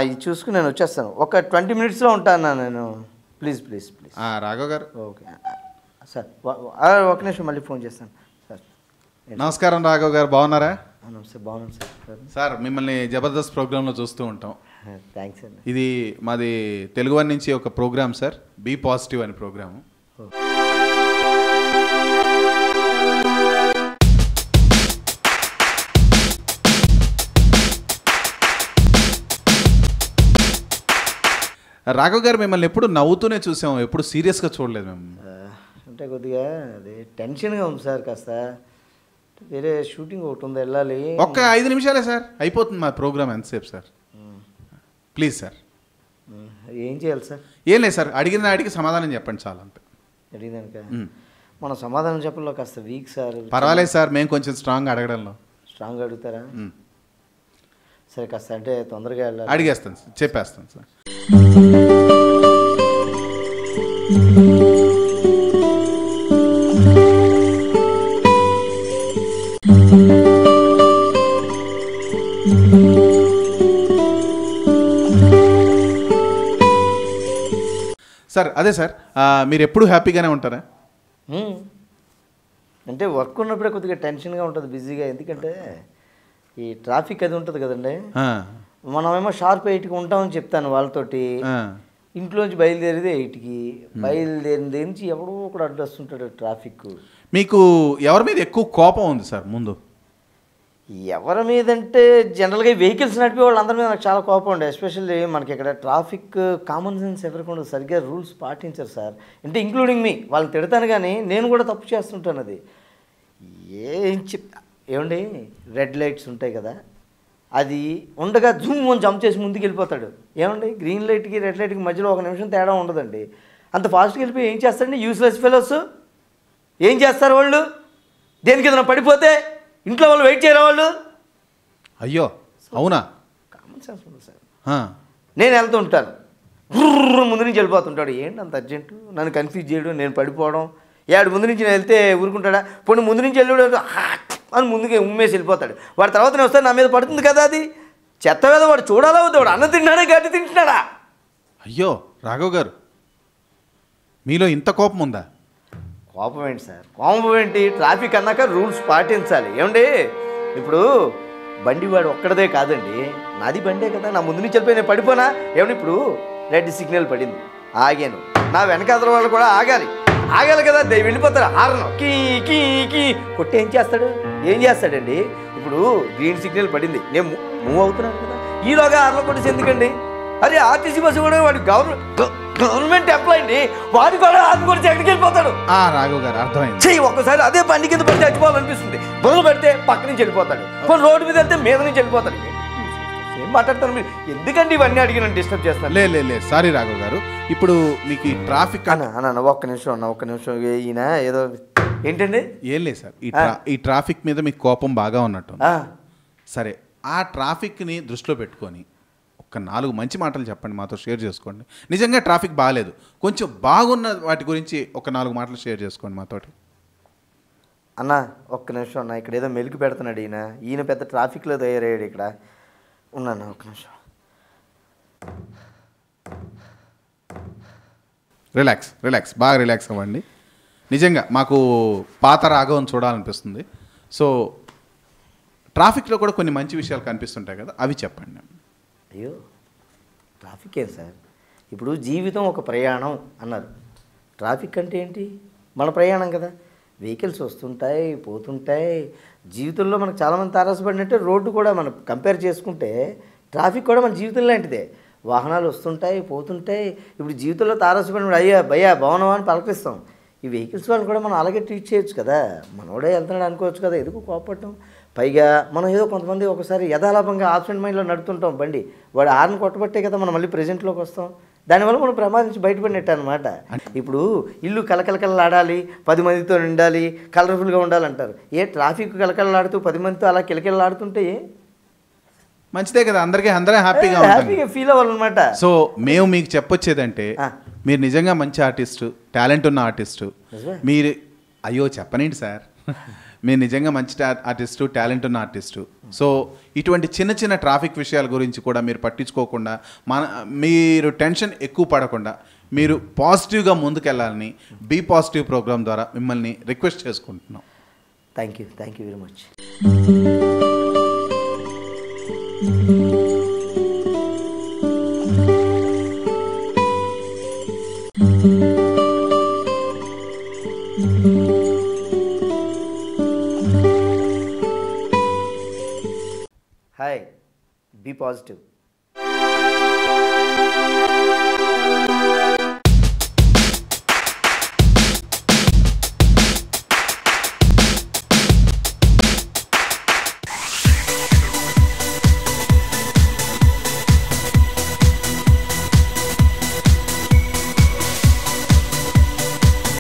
ఇది చూసుకుని నేను వచ్చేస్తాను. ఒక 20 minutesలో ఉంటాను నేను. Please please please. రాఘవ్ గారు. ఓకే సార్, ఒక నిమిషం మళ్ళీ ఫోన్ చేస్తాను సార్. నమస్కారం రాఘవ్ గారు, బాగున్నారా? నమస్తే, బాగున్నాను సార్. సార్ మిమ్మల్ని జబర్దస్త్ ప్రోగ్రాంలో చూస్తూ ఉంటాం. థ్యాంక్స్ అండి. ఇది మాది తెలుగు వన్ నుంచి ఒక ప్రోగ్రామ్ సార్, బీ పాజిటివ్ అనే ప్రోగ్రాము. రాఘవ్ గారు మిమ్మల్ని ఎప్పుడు నవ్వుతూనే చూసాము, ఎప్పుడు సీరియస్గా చూడలేదు మేము. అంటే కొద్దిగా అది టెన్షన్గా ఉంది సార్, కాస్త వేరే షూటింగ్ ఒకటి ఉంది, వెళ్ళాలి. ఒక్క 5 నిమిషాలే సార్, అయిపోతుంది మా ప్రోగ్రామ్. ఎంతసేపు సార్? Please sir. ఏం చేయాలి సార్? ఏం లేదు సార్, అడిగిన అడిగి సమాధానం చెప్పండి చాలు, అంతే. అడిగినాక మనం సమాధానం చెప్పడంలో కాస్త వీక్ సార్. పర్వాలేదు సార్, మేము కొంచెం స్ట్రాంగ్ అడగడంలో. స్ట్రాంగ్ అడుగుతారా? సరే, కాస్త అంటే తొందరగా వెళ్ళాలి. అడిగేస్తాను సార్, చెప్పేస్తాను సార్. సార్ అదే సార్, మీరు ఎప్పుడు హ్యాపీగానే ఉంటారా? అంటే వర్క్ ఉన్నప్పుడే కొద్దిగా టెన్షన్గా ఉంటుంది, బిజీగా. ఎందుకంటే ఈ ట్రాఫిక్ అది ఉంటుంది కదండి. మనమేమో షార్ప్ 8కి ఉంటామని చెప్తాను వాళ్ళతోటి. ఇంట్లోంచి బయలుదేరేది 8కి, బయలుదేరింది నుంచి ఎవడో ఒకడు అడ్డు వస్తుంటాడు ట్రాఫిక్. మీకు ఎవరి మీద ఎక్కువ కోపం ఉంది సార్? ముందు ఎవరి మీద అంటే జనరల్గా వెహికల్స్ నడిపే వాళ్ళు అందరి మీద నాకు చాలా కోపం ఉండే. ఎస్పెషల్లీ మనకి ఇక్కడ ట్రాఫిక్ కామన్ సెన్స్ ఎవరికి ఉండదు, సరిగ్గా రూల్స్ పాటించరు సార్. అంటే ఇంక్లూడింగ్ మీ. వాళ్ళని తిడతాను కానీ నేను కూడా తప్పు చేస్తుంటాను. అది ఏమండి, రెడ్ లైట్స్ ఉంటాయి కదా, అది ఉండగా జూమ్ అని జంప్ చేసి ముందుకు వెళ్ళిపోతాడు. ఏమండి, గ్రీన్ లైట్కి రెడ్ లైట్కి మధ్యలో 1 నిమిషం తేడా ఉండదండి. అంత ఫాస్ట్గా వెళ్ళిపోయి ఏం చేస్తారండి యూస్లెస్ ఫెలోస్? ఏం చేస్తారు వాళ్ళు? దేనికి ఏదైనా పడిపోతే ఇంట్లో వాళ్ళు వెయిట్ చేయరా వాళ్ళు? అయ్యో అవునా? కామన్ సెన్స్ ఉంది సార్. నేను వెళ్తూ ఉంటాను, గుర్ర ముందు నుంచి వెళ్ళిపోతుంటాడు. ఏంటి అంత అర్జెంటు? నన్ను కన్ఫ్యూజ్ చేయడం, నేను పడిపోవడం. ఏడు ముందు నుంచి నేను వెళ్తే ఊరుకుంటాడా? పోనీ ముందు నుంచి వెళ్ళాడు అని ముందుకే ఉమ్మేసి వెళ్ళిపోతాడు. వాడి తర్వాత నేను వస్తాను, నా మీద పడుతుంది కదా అది. చెత్త మీద వాడు చూడాలా వద్దు? వాడు అన్నం తింటున్నాడా, గడ్డి తింటున్నాడా? అయ్యో రాఘవ్ గారు, మీలో ఇంత కోపం ఉందా? కోపం ఏంటి సార్? కోపం ఏంటి? ట్రాఫిక్ అన్నాక రూల్స్ పాటించాలి. ఏమండి, ఇప్పుడు బండి వాడు ఒక్కడదే కాదండి, నాది బండే కదా. నా ముందు నుంచి వెళ్ళిపోయి నేను పడిపోనా? ఏమండి, ఇప్పుడు రెడ్ సిగ్నల్ పడింది, ఆగాను. నా వెనకాల వాళ్ళు కూడా ఆగాలి కదా. వెళ్ళిపోతారు హారను కీ కీ కీ కొట్టి ఏం చేస్తాడండి? ఇప్పుడు గ్రీన్ సిగ్నల్ పడింది, నేను మూవ్ అవుతున్నాను కదా, ఈలోగా హార్లో కొట్టేసి ఎందుకండి? అరే ఆర్టీసీ బస్సు కూడా వాడు గవర్నమెంట్ ఎంప్లాయ్ అండి, వాడు కూడా హార్న్ కొడితే ఎక్కడికి వెళ్ళిపోతాడు? రాఘవ్ గారు అర్థమైంది. చెయ్యి ఒక్కసారి అదే బండి కింద పడితే చచ్చిపోవాలనిపిస్తుంది. బొమ్మలు పడితే పక్క నుంచి వెళ్ళిపోతాడు, కొన్ని రోడ్డు మీద వెళ్తే మీద నుంచి వెళ్ళిపోతాడు. ఏం మాట్లాడతారు మీరు? ఎందుకండి ఇవన్నీ అడిగి నన్ను డిస్టర్బ్ చేస్తాను? లే సారీ రాఘవ్ గారు. ఇప్పుడు మీకు ఈ ట్రాఫిక్ అన్న ఒక్క నిమిషం ఈయన ఏదో ఏంటండి? ఏం లేదు సార్, ఈ ట్రాఫిక్ మీద మీకు కోపం బాగా ఉన్నట్టు. సరే, ఆ ట్రాఫిక్ని దృష్టిలో పెట్టుకొని ఒక 4 మంచి మాటలు చెప్పండి, మాతో షేర్ చేసుకోండి. నిజంగా ట్రాఫిక్ బాగాలేదు, కొంచెం బాగున్న వాటి గురించి ఒక 4 మాటలు షేర్ చేసుకోండి మాతోటి. అన్న ఒక్క నిమిషం అన్న, ఇక్కడ ఏదో మెలికి పెడుతున్నాడు ఈయన పెద్ద ట్రాఫిక్లో తయారయ్యాడు. ఇక్కడ ఉన్నాను, ఒక్క నిమిషం. రిలాక్స్ బాగా రిలాక్స్ అవ్వండి. నిజంగా మాకు పాత రాఘవం చూడాలనిపిస్తుంది. సో ట్రాఫిక్లో కూడా కొన్ని మంచి విషయాలు కనిపిస్తుంటాయి కదా, అవి చెప్పండి. అయ్యో, ట్రాఫిక్ ఏం సార్? ఇప్పుడు జీవితం ఒక ప్రయాణం అన్నారు. ట్రాఫిక్ అంటే ఏంటి? మన ప్రయాణం కదా. వెహికల్స్ వస్తుంటాయి, పోతుంటాయి. జీవితంలో మనకు చాలామంది తారసపడినట్టే రోడ్డు కూడా మనం కంపేర్ చేసుకుంటే ట్రాఫిక్ కూడా మన జీవితం లాంటిదే. వాహనాలు వస్తుంటాయి, పోతుంటాయి. ఇప్పుడు జీవితంలో తారసపడినప్పుడు అయ్యా భయ్యా బాగున్నావా అని పలకరిస్తాం. ఈ వెహికల్స్ వాళ్ళని కూడా మనం అలాగే ట్రీట్ చేయొచ్చు కదా. మనోడే వెళ్తున్నాడు అనుకోవచ్చు కదా, ఎందుకు కోపడటం? పైగా మనం ఏదో కొంతమంది ఒకసారి యథాలాపంగా ఆబ్సెంట్ మైండ్లో నడుతుంటాం బండి, వాడు హార్న్ కొట్టబట్టే కదా మనం మళ్ళీ ప్రెజెంట్లోకి వస్తాం. దానివల్ల మనం ప్రమాదం నుంచి బయటపడినట్టు అనమాట. ఇప్పుడు ఇల్లు కలకలకలాడాలి, 10 మందితో నిండాలి, కలర్ఫుల్గా ఉండాలంటారు. ట్రాఫిక్ కలకలలాడుతూ 10 మందితో అలా కిలకిలలాడుతుంటే మంచిదే కదా, అందరూ హ్యాపీగా ఫీల్ అవ్వాలన్నమాట. సో మేము మీకు చెప్పొచ్చేదంటే, మీరు నిజంగా మంచి ఆర్టిస్టు, టాలెంట్ ఉన్న ఆర్టిస్టు. మీరు అయ్యో చెప్పనండి సార్, మీరు నిజంగా మంచి ఆర్టిస్టు, టాలెంట్ ఉన్న ఆర్టిస్టు. సో ఇటువంటి చిన్న చిన్న ట్రాఫిక్ విషయాల గురించి కూడా మీరు పట్టించుకోకుండా, మీరు టెన్షన్ ఎక్కువ పడకుండా మీరు పాజిటివ్గా ముందుకెళ్ళాలని బీ పాజిటివ్ ప్రోగ్రామ్ ద్వారా మిమ్మల్ని రిక్వెస్ట్ చేసుకుంటున్నాం. Thank you very much. Hi, be positive.